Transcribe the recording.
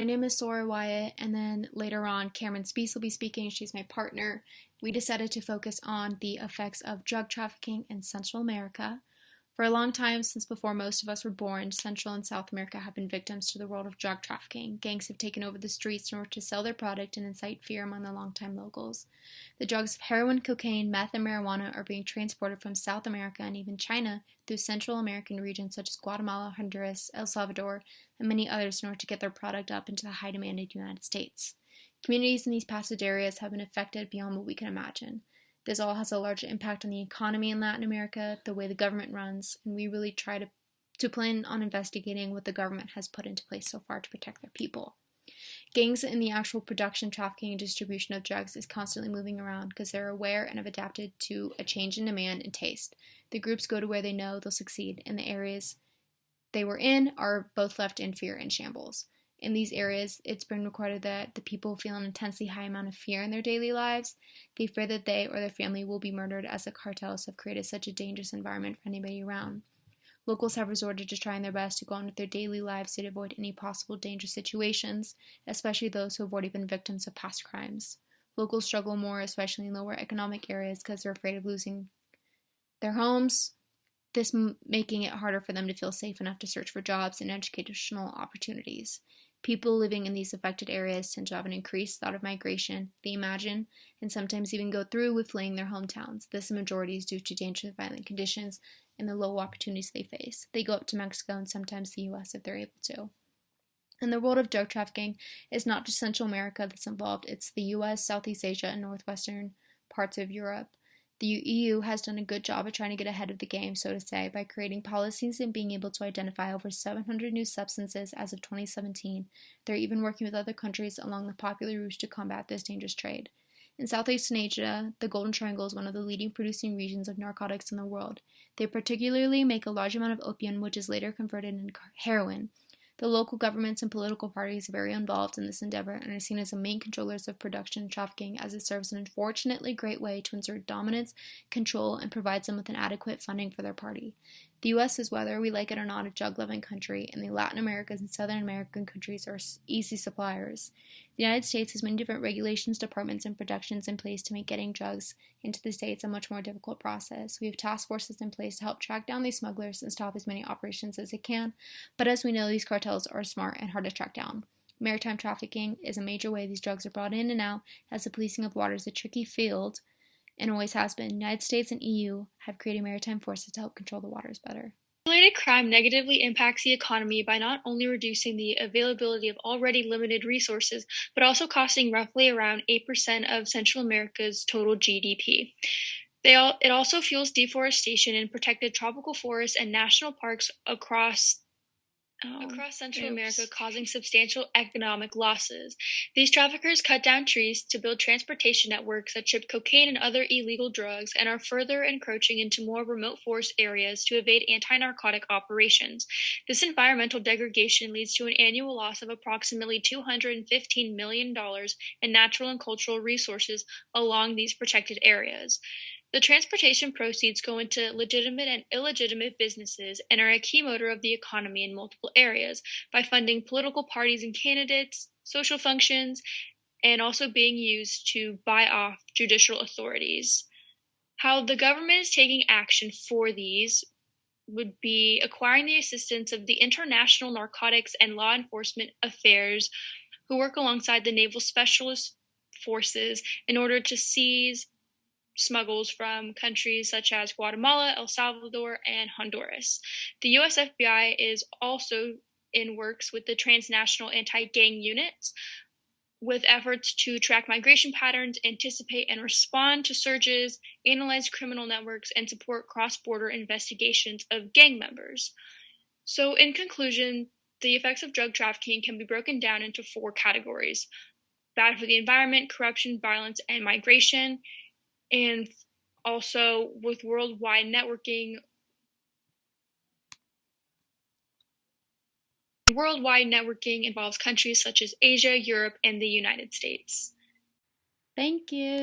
My name is Sora, Wyatt, and then later on, Kamryn Spease will be speaking. She's my partner. We decided to focus on the effects of drug trafficking in Central America. For a long time, since before most of us were born, Central and South America have been victims to the world of drug trafficking. Gangs have taken over the streets in order to sell their product and incite fear among the longtime locals. The drugs of heroin, cocaine, meth, and marijuana are being transported from South America and even China through Central American regions such as Guatemala, Honduras, El Salvador, and many others in order to get their product up into the high-demanded United States. Communities in these passage areas have been affected beyond what we can imagine. This all has a large impact on the economy in Latin America, the way the government runs, and we really try to plan on investigating what the government has put into place so far to protect their people. Gangs in the actual production, trafficking, and distribution of drugs is constantly moving around because they're aware and have adapted to a change in demand and taste. The groups go to where they know they'll succeed, and the areas they were in are both left in fear and shambles. In these areas, it's been recorded that the people feel an intensely high amount of fear in their daily lives. They fear that they or their family will be murdered as the cartels have created such a dangerous environment for anybody around. Locals have resorted to trying their best to go on with their daily lives to avoid any possible dangerous situations, especially those who have already been victims of past crimes. Locals struggle more, especially in lower economic areas, because they're afraid of losing their homes, this making it harder for them to feel safe enough to search for jobs and educational opportunities. People living in these affected areas tend to have an increased thought of migration. They imagine, and sometimes even go through with fleeing their hometowns. This, in majority, is due to dangerous violent conditions and the low opportunities they face. They go up to Mexico and sometimes the U.S. if they're able to. And the world of drug trafficking is not just Central America that's involved. It's the U.S., Southeast Asia, and northwestern parts of Europe. The EU has done a good job of trying to get ahead of the game, so to say, by creating policies and being able to identify over 700 new substances as of 2017. They're even working with other countries along the popular routes to combat this dangerous trade. In Southeast Asia, the Golden Triangle is one of the leading producing regions of narcotics in the world. They particularly make a large amount of opium, which is later converted into heroin. The local governments and political parties are very involved in this endeavor and are seen as the main controllers of production and trafficking, as it serves an unfortunately great way to exert dominance, control, and provides them with an adequate funding for their party. The U.S. is, whether we like it or not, a drug-loving country, and the Latin American and Southern American countries are easy suppliers. The United States has many different regulations, departments, and protections in place to make getting drugs into the States a much more difficult process. We have task forces in place to help track down these smugglers and stop as many operations as it can, but as we know, these cartels are smart and hard to track down. Maritime trafficking is a major way these drugs are brought in and out, as the policing of water is a tricky field and always has been. The United States and EU have created maritime forces to help control the waters better. Related crime negatively impacts the economy by not only reducing the availability of already limited resources, but also costing roughly around 8% of Central America's total GDP. It also fuels deforestation in protected tropical forests and national parks across Central America, causing substantial economic losses. These traffickers cut down trees to build transportation networks that ship cocaine and other illegal drugs, and are further encroaching into more remote forest areas to evade anti-narcotic operations. This environmental degradation leads to an annual loss of approximately $215 million in natural and cultural resources along these protected areas. The transportation proceeds go into legitimate and illegitimate businesses and are a key motor of the economy in multiple areas by funding political parties and candidates, social functions, and also being used to buy off judicial authorities. How the government is taking action for these would be acquiring the assistance of the International Narcotics and Law Enforcement Affairs, who work alongside the Naval Specialist Forces in order to seize smuggles from countries such as Guatemala, El Salvador, and Honduras. The U.S. FBI is also in works with the transnational anti-gang units, with efforts to track migration patterns, anticipate and respond to surges, analyze criminal networks, and support cross-border investigations of gang members. So, in conclusion, the effects of drug trafficking can be broken down into 4 categories: bad for the environment, corruption, violence, and migration. And also with worldwide networking. Worldwide networking involves countries such as Asia, Europe, and the United States. Thank you.